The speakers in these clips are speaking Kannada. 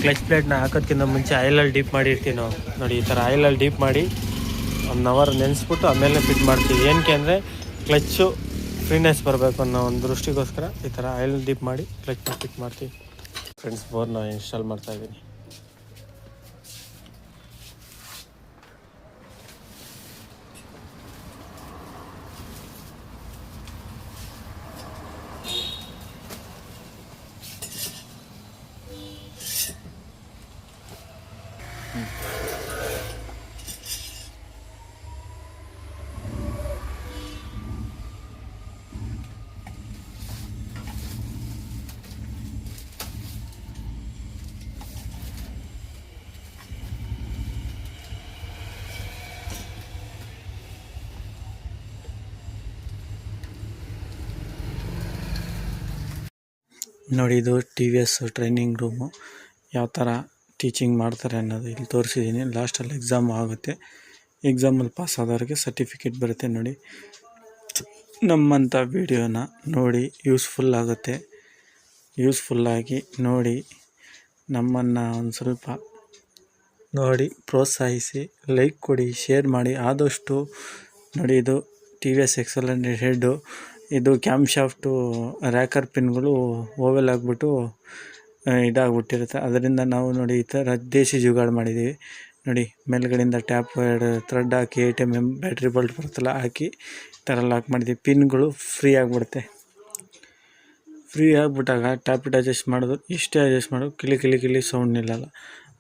ಕ್ಲಚ್ ಪ್ಲೇಟ್ನ ಹಾಕೋದಕ್ಕಿಂತ ಮುಂಚೆ ಆಯಿಲಲ್ಲಿ ಡೀಪ್ ಮಾಡಿರ್ತೀವಿ ನಾವು ನೋಡಿ. ಈ ಥರ ಆಯಿಲಲ್ಲಿ ಡೀಪ್ ಮಾಡಿ 1 ಅವರ್ ನೆನೆಸ್ಬಿಟ್ಟು ಆಮೇಲೆ ಫಿಟ್ ಮಾಡ್ತೀವಿ. ಏನಕ್ಕೆ ಅಂದರೆ ಕ್ಲಚ್ಚು ಫ್ರೀನೆಸ್ ಬರಬೇಕು ಅನ್ನೋ ಒಂದು ದೃಷ್ಟಿಗೋಸ್ಕರ ಈ ಥರ ಆಯಿಲ್ ಡೀಪ್ ಮಾಡಿ ಕ್ಲಚ್ನ ಫಿಟ್ ಮಾಡ್ತೀವಿ. ಫ್ರೆಂಡ್ಸ್, ಬೋರ್ನ ಇನ್ಸ್ಟಾಲ್ ಮಾಡ್ತಾಯಿದ್ದೀನಿ. ನೋಡಿ, ಇದು TVS ಟ್ರೈನಿಂಗ್ ರೂಮು. ಯಾವ ಥರ ಟೀಚಿಂಗ್ ಮಾಡ್ತಾರೆ ಅನ್ನೋದು ಇಲ್ಲಿ ತೋರಿಸಿದ್ದೀನಿ. ಲಾಸ್ಟಲ್ಲಿ ಎಕ್ಸಾಮ್ ಆಗುತ್ತೆ. ಎಕ್ಸಾಮಲ್ಲಿ ಪಾಸ್ ಆದವ್ರಿಗೆ ಸರ್ಟಿಫಿಕೇಟ್ ಬರುತ್ತೆ. ನೋಡಿ, ನಮ್ಮಂಥ ವೀಡಿಯೋನ ನೋಡಿ ಯೂಸ್ಫುಲ್ಲಾಗಿ ನೋಡಿ ನಮ್ಮನ್ನು ಒಂದು ಸ್ವಲ್ಪ ನೋಡಿ ಪ್ರೋತ್ಸಾಹಿಸಿ, ಲೈಕ್ ಕೊಡಿ, ಶೇರ್ ಮಾಡಿ ಆದಷ್ಟು. ನೋಡಿ, ಇದು TVS X100 ಹೆಡ್ಡು. ಇದು ಕ್ಯಾಮ್ ಶಾಫ್ಟು ರ್ಯಾಕರ್ ಪಿನ್ಗಳು ಓವೆಲ್ ಆಗಿಬಿಟ್ಟು ಇದಾಗ್ಬಿಟ್ಟಿರುತ್ತೆ. ಅದರಿಂದ ನಾವು ನೋಡಿ ಈ ಥರ ದೇಸಿ ಜುಗಾಡು ಮಾಡಿದ್ದೀವಿ. ನೋಡಿ, ಮೇಲ್ಗಡೆಯಿಂದ ಟ್ಯಾಪ್ ಥ್ರೆಡ್ ಹಾಕಿ ATM ಬ್ಯಾಟ್ರಿ ಬೋಲ್ಟ್ ಬರುತ್ತಲ್ಲ ಹಾಕಿ ಈ ಥರ ಲಾಕ್ ಮಾಡಿದ್ದೀವಿ. ಪಿನ್ಗಳು ಫ್ರೀ ಆಗಿಬಿಡುತ್ತೆ. ಫ್ರೀ ಆಗಿಬಿಟ್ಟಾಗ ಟ್ಯಾಪ್ ಇಟ್ ಅಡ್ಜಸ್ಟ್ ಮಾಡೋದು, ಇಷ್ಟೇ ಅಡ್ಜಸ್ಟ್ ಮಾಡೋದು, ಕಿಲಿ ಸೌಂಡ್ ನಿಲ್ಲಲ್ಲ.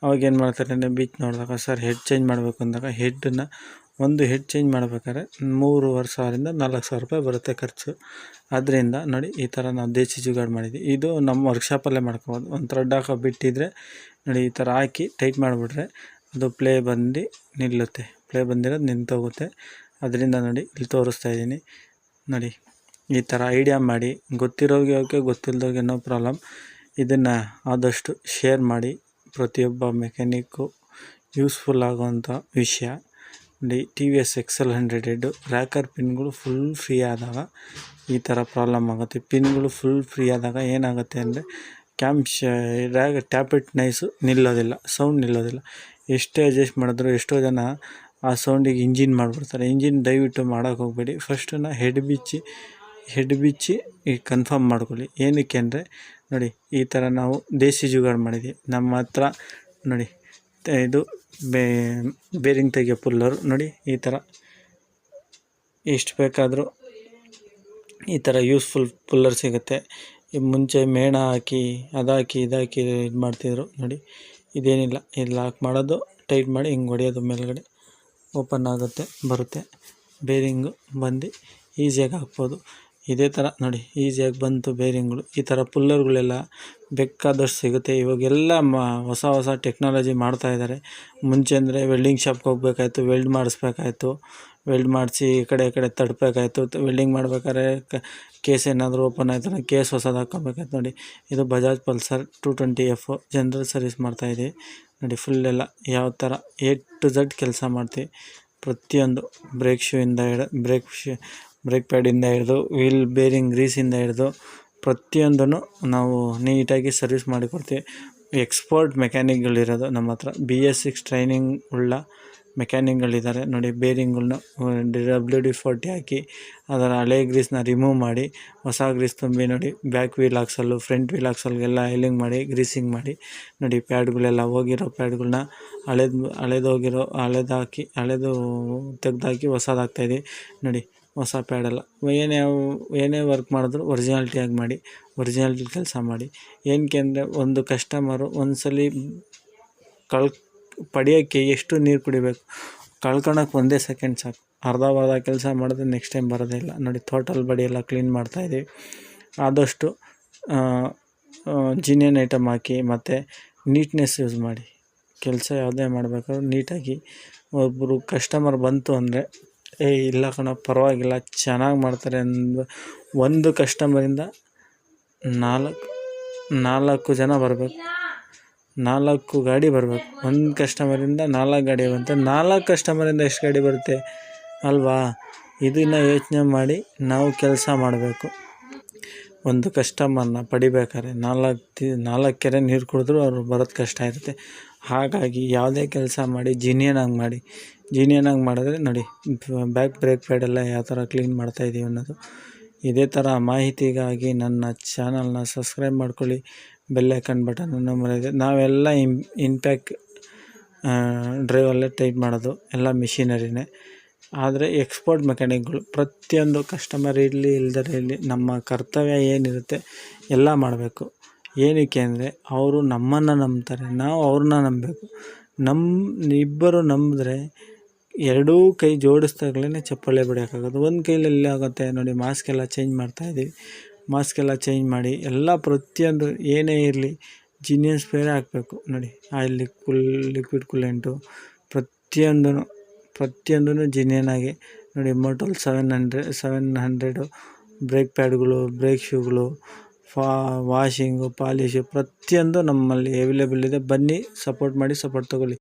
ಅವಾಗ ಏನು ಮಾಡ್ತಾರೆ ಅಂದರೆ ಬೀಚ್ ನೋಡಿದಾಗ ಸರ್ ಹೆಡ್ ಚೇಂಜ್ ಮಾಡಬೇಕು ಅಂದಾಗ ಒಂದು ಹೆಡ್ ಚೇಂಜ್ ಮಾಡಬೇಕಾದ್ರೆ 3,500ರಿಂದ 4,000 ರೂಪಾಯಿ ಬರುತ್ತೆ ಖರ್ಚು. ಅದರಿಂದ ನೋಡಿ ಈ ಥರ ನಾವು ದೇಸಿ ಜುಗಾಡು ಮಾಡಿದ್ವಿ. ಇದು ನಮ್ಮ ವರ್ಕ್ಶಾಪಲ್ಲೇ ಮಾಡ್ಕೊಬೋದು. ಒಂದು ಥ್ರೆಡ್ ಹಾಕೋ ಬಿಟ್ಟಿದ್ರೆ ನೋಡಿ ಈ ಥರ ಹಾಕಿ ಟೈಟ್ ಮಾಡಿಬಿಟ್ರೆ ಅದು ಪ್ಲೇ ನಿಲ್ಲುತ್ತೆ. ಪ್ಲೇ ಬಂದಿರೋದು ನಿಂತೋಗುತ್ತೆ. ಅದರಿಂದ ನೋಡಿ ಇಲ್ಲಿ ತೋರಿಸ್ತಾ ಇದ್ದೀನಿ. ನೋಡಿ, ಈ ಥರ ಐಡಿಯಾ ಮಾಡಿ ಗೊತ್ತಿರೋರಿಗೆ ಗೊತ್ತಿಲ್ಲದವ್ರಿಗೆ ನೋ ಪ್ರಾಬ್ಲಮ್. ಇದನ್ನು ಆದಷ್ಟು ಶೇರ್ ಮಾಡಿ. ಪ್ರತಿಯೊಬ್ಬ ಮೆಕ್ಯಾನಿಕ್ಕು ಯೂಸ್ಫುಲ್ ಆಗೋವಂಥ ವಿಷಯ. ನೋಡಿ, TVS X100 ಹೆಡ್ಡು ರ್ಯಾಕರ್ ಪಿನ್ಗಳು ಫುಲ್ ಫ್ರೀ ಆದಾಗ ಈ ಥರ ಪ್ರಾಬ್ಲಮ್ ಆಗುತ್ತೆ. ಪಿನ್ಗಳು ಫುಲ್ ಫ್ರೀ ಆದಾಗ ಏನಾಗುತ್ತೆ ಅಂದರೆ ಟ್ಯಾಪ್ ಇಟ್ ನೈಸು ನಿಲ್ಲೋದಿಲ್ಲ, ಸೌಂಡ್ ನಿಲ್ಲೋದಿಲ್ಲ. ಎಷ್ಟೇ ಅಡ್ಜಸ್ಟ್ ಮಾಡಿದ್ರು ಎಷ್ಟೋ ಜನ ಆ ಸೌಂಡಿಗೆ ಇಂಜಿನ್ ಮಾಡಿಬಿಡ್ತಾರೆ. ಇಂಜಿನ್ ದಯವಿಟ್ಟು ಮಾಡೋಕ್ಕೆ ಹೋಗಬೇಡಿ. ಫಸ್ಟನ್ನು ಹೆಡ್ ಬಿಚ್ಚಿ ಕನ್ಫರ್ಮ್ ಮಾಡ್ಕೊಳ್ಳಿ. ಏನಕ್ಕೆ ಅಂದರೆ ನೋಡಿ ಈ ಥರ ನಾವು ದೇಸಿ ಜುಗಾಡು ಮಾಡಿದ್ದೀವಿ. ನಮ್ಮ ಹತ್ರ ನೋಡಿ ಇದು ಬೇರಿಂಗ್ ತೆಗಿಯೋ ಪುಲ್ಲರು. ನೋಡಿ ಈ ಥರ ಎಷ್ಟು ಬೇಕಾದರೂ ಈ ಥರ ಯೂಸ್ಫುಲ್ ಪುಲ್ಲರ್ ಸಿಗುತ್ತೆ. ಮುಂಚೆ ಮೇಣ ಹಾಕಿ ಇದಾಕಿ ಇದು ಮಾಡ್ತಿದ್ರು. ನೋಡಿ, ಇದೇನಿಲ್ಲ, ಇದು ಲಾಕ್ ಮಾಡೋದು, ಟೈಟ್ ಮಾಡಿ ಹಿಂಗೆ ಹೊಡೆಯೋದು, ಮೇಲ್ಗಡೆ ಓಪನ್ ಆಗುತ್ತೆ, ಬರುತ್ತೆ. ಬೇರಿಂಗು ಬಂದು ಈಸಿಯಾಗಿ ಹಾಕ್ಬೋದು. ಇದೇ ಥರ ನೋಡಿ ಈಸಿಯಾಗಿ ಬಂತು ಬೇರಿಂಗ್ಗಳು. ಈ ಥರ ಪುಲ್ಲರ್ಗಳೆಲ್ಲ ಬೇಕಾದಷ್ಟು ಸಿಗುತ್ತೆ. ಇವಾಗೆಲ್ಲ ಹೊಸ ಟೆಕ್ನಾಲಜಿ ಮಾಡ್ತಾಯಿದ್ದಾರೆ. ಮುಂಚೆ ಅಂದರೆ ವೆಲ್ಡಿಂಗ್ ಶಾಪ್ಗೆ ಹೋಗ್ಬೇಕಾಯ್ತು, ವೆಲ್ಡ್ ಮಾಡಿಸಿ ಈ ಕಡೆ ತಡಬೇಕಾಯ್ತು. ವೆಲ್ಡಿಂಗ್ ಮಾಡ್ಬೇಕಾದ್ರೆ ಕೇಸ್ ಏನಾದರೂ ಓಪನ್ ಆಯ್ತು, ಕೇಸ್ ಹೊಸದು ಹಾಕ್ಕೋಬೇಕಾಯ್ತು. ನೋಡಿ, ಇದು Bajaj Pulsar 220F general service ಮಾಡ್ತಾಯಿದ್ದೀವಿ. ನೋಡಿ, ಫುಲ್ಲೆಲ್ಲ ಯಾವ ಥರ A to Z ಕೆಲಸ ಮಾಡ್ತೀವಿ. ಪ್ರತಿಯೊಂದು ಬ್ರೇಕ್ ಪ್ಯಾಡಿಂದ ಹಿಡಿದು ವೀಲ್ ಬೇರಿಂಗ್ ಗ್ರೀಸಿಂದ ಹಿಡಿದು ಪ್ರತಿಯೊಂದನ್ನು ನಾವು ನೀಟಾಗಿ ಸರ್ವಿಸ್ ಮಾಡಿಕೊಡ್ತೀವಿ. ಎಕ್ಸ್ಪರ್ಟ್ ಮೆಕ್ಯಾನಿಕ್ಗಳಿರೋದು ನಮ್ಮ ಹತ್ರ. BS6 ಟ್ರೈನಿಂಗ್ ಉಳ್ಳ ಮೆಕ್ಯಾನಿಕ್ಗಳಿದ್ದಾರೆ. ನೋಡಿ, ಬೇರಿಂಗ್ಗಳನ್ನ WD-40 ಹಾಕಿ ಅದರ ಹಳೆ ಗ್ರೀಸ್ನ ರಿಮೂವ್ ಮಾಡಿ ಹೊಸ ಗ್ರೀಸ್ ತುಂಬಿ ನೋಡಿ back wheel axle, front wheel ಹಾಕ್ಸಲ್ಗೆಲ್ಲ ಆಯಿಲಿಂಗ್ ಮಾಡಿ, ಗ್ರೀಸಿಂಗ್ ಮಾಡಿ. ನೋಡಿ, ಪ್ಯಾಡ್ಗಳೆಲ್ಲ ಹೋಗಿರೋ ಪ್ಯಾಡ್ಗಳನ್ನ ಹಳೆದು ತೆಗೆದಾಕಿ ಹೊಸದಾಗ್ತಾಯಿದ್ದೀವಿ. ನೋಡಿ, ಹೊಸ ಪ್ಯಾಡೆಲ್ಲ ಏನೇ ವರ್ಕ್ ಮಾಡಿದ್ರು ಒರಿಜಿನಾಲಿಟಿಯಾಗಿ ಮಾಡಿ, ಒರಿಜಿನಾಲಿಟಿ ಕೆಲಸ ಮಾಡಿ. ಏನಕ್ಕೆ ಅಂದರೆ ಒಂದು ಕಸ್ಟಮರು ಒಂದ್ಸಲಿ ಪಡೆಯೋಕ್ಕೆ ಎಷ್ಟು ನೀರು ಕುಡಿಬೇಕು, ಕಳ್ಕೊಳಕ್ಕೆ 1 ಸೆಕೆಂಡ್ ಸಾಕು. ಅರ್ಧ ಕೆಲಸ ಮಾಡಿದ್ರೆ ನೆಕ್ಸ್ಟ್ ಟೈಮ್ ಬರೋದೇ ಇಲ್ಲ. ನೋಡಿ, ಟೋಟಲ್ ಬಾಡಿ ಎಲ್ಲ ಕ್ಲೀನ್ ಮಾಡ್ತಾಯಿದ್ದೀವಿ. ಆದಷ್ಟು ಜಿನಿಯನ್ ಐಟಮ್ ಹಾಕಿ ಮತ್ತು ನೀಟ್ನೆಸ್ ಯೂಸ್ ಮಾಡಿ. ಕೆಲಸ ಯಾವುದೇ ಮಾಡಬೇಕಾದ್ರೂ ನೀಟಾಗಿ. ಒಬ್ಬರು ಕಸ್ಟಮರ್ ಬಂತು ಅಂದರೆ ಇಲ್ಲ ಕಣ ಪರವಾಗಿಲ್ಲ ಚೆನ್ನಾಗಿ ಮಾಡ್ತಾರೆ ಒಂದು ಕಸ್ಟಮರಿಂದ 4 ಜನ ಬರಬೇಕು, 4 ಗಾಡಿ ಬರಬೇಕು. ಒಂದು ಕಸ್ಟಮರಿಂದ 4 ಗಾಡಿ ಬಂತು, 4 ಕಸ್ಟಮರಿಂದ ಎಷ್ಟು ಗಾಡಿ ಬರುತ್ತೆ ಅಲ್ವಾ? ಇದನ್ನು ಯೋಚನೆ ಮಾಡಿ ನಾವು ಕೆಲಸ ಮಾಡಬೇಕು. ಒಂದು ಕಸ್ಟಮರ್ನ ಪಡಿಬೇಕಾದ್ರೆ 4 ಕೆರೆ ನೀರು ಕುಡಿದ್ರೂ ಅವ್ರು ಬರೋದು ಕಷ್ಟ ಇರುತ್ತೆ. ಹಾಗಾಗಿ ಯಾವುದೇ ಕೆಲಸ ಮಾಡಿ ಜಿನಿಯನಾಗಿ ಮಾಡಿ. ಜಿನಿಯನಾಗಿ ಮಾಡಿದ್ರೆ ನೋಡಿ ಬ್ಯಾಕ್ ಬ್ರೇಕ್ ಪ್ಯಾಡೆಲ್ಲ ಯಾವ ಥರ ಕ್ಲೀನ್ ಮಾಡ್ತಾಯಿದ್ದೀವಿ ಅನ್ನೋದು. ಇದೇ ಥರ ಮಾಹಿತಿಗಾಗಿ ನನ್ನ ಚಾನಲ್ನ ಸಬ್ಸ್ಕ್ರೈಬ್ ಮಾಡ್ಕೊಳ್ಳಿ, ಬೆಲ್ ಐಕಾನ್ ಬಟನನ್ನು ಮರೆಯದೆ. ನಾವೆಲ್ಲ ಇನ್ಪ್ಯಾಕ್ ಡ್ರೈವಲ್ಲೇ ಟೈಪ್ ಮಾಡೋದು, ಎಲ್ಲ ಮಿಷಿನರಿನೇ. ಆದರೆ ಎಕ್ಸ್ಪೋರ್ಟ್ ಮೆಕ್ಯಾನಿಕ್ಗಳು ಪ್ರತಿಯೊಂದು ಕಸ್ಟಮರ್ ಇರಲಿ ಇಲ್ಲದೇ ಇರಲಿ ನಮ್ಮ ಕರ್ತವ್ಯ ಏನಿರುತ್ತೆ ಎಲ್ಲ ಮಾಡಬೇಕು. ಏನಕ್ಕೆ ಅಂದರೆ ಅವರು ನಮ್ಮನ್ನು ನಂಬ್ತಾರೆ, ನಾವು ಅವ್ರನ್ನ ನಂಬಬೇಕು. ಇಬ್ಬರು ನಂಬಿದ್ರೆ ಎರಡೂ ಕೈ ಜೋಡಿಸ್ದಾಗಲೇ ಚಪ್ಪಾಳೆ ಬಡಿಯೋಕ್ಕಾಗೋದು. ಒಂದು ಕೈಯಲ್ಲಿ ಆಗುತ್ತೆ ನೋಡಿ. ಮಾಸ್ಕೆಲ್ಲ ಚೇಂಜ್ ಮಾಡ್ತಾಯಿದ್ದೀವಿ. ಮಾಸ್ಕೆಲ್ಲ ಚೇಂಜ್ ಮಾಡಿ ಎಲ್ಲ ಪ್ರತಿಯೊಂದು ಏನೇ ಇರಲಿ ಜಿನಿಯನ್ ಸ್ಪೇರೇ ಹಾಕಬೇಕು ನೋಡಿ. ಆಯಿಲ್ ಲಿಕ್ವಿಡ್ ಕೂಲೆಂಟು ಪ್ರತಿಯೊಂದೂ ಜಿನಿಯನಾಗಿ ನೋಡಿ. ಮೋಟಲ್ 700 ಬ್ರೇಕ್ ಪ್ಯಾಡ್ಗಳು, ಬ್ರೇಕ್ ಶೂಗಳು, ವಾಷಿಂಗು, ಪಾಲಿಶು ಪ್ರತಿಯೊಂದು ನಮ್ಮಲ್ಲಿ ಅವೈಲೇಬಲ್ ಇದೆ. ಬನ್ನಿ, ಸಪೋರ್ಟ್ ಮಾಡಿ, ಸಪೋರ್ಟ್ ತೊಗೊಳ್ಳಿ.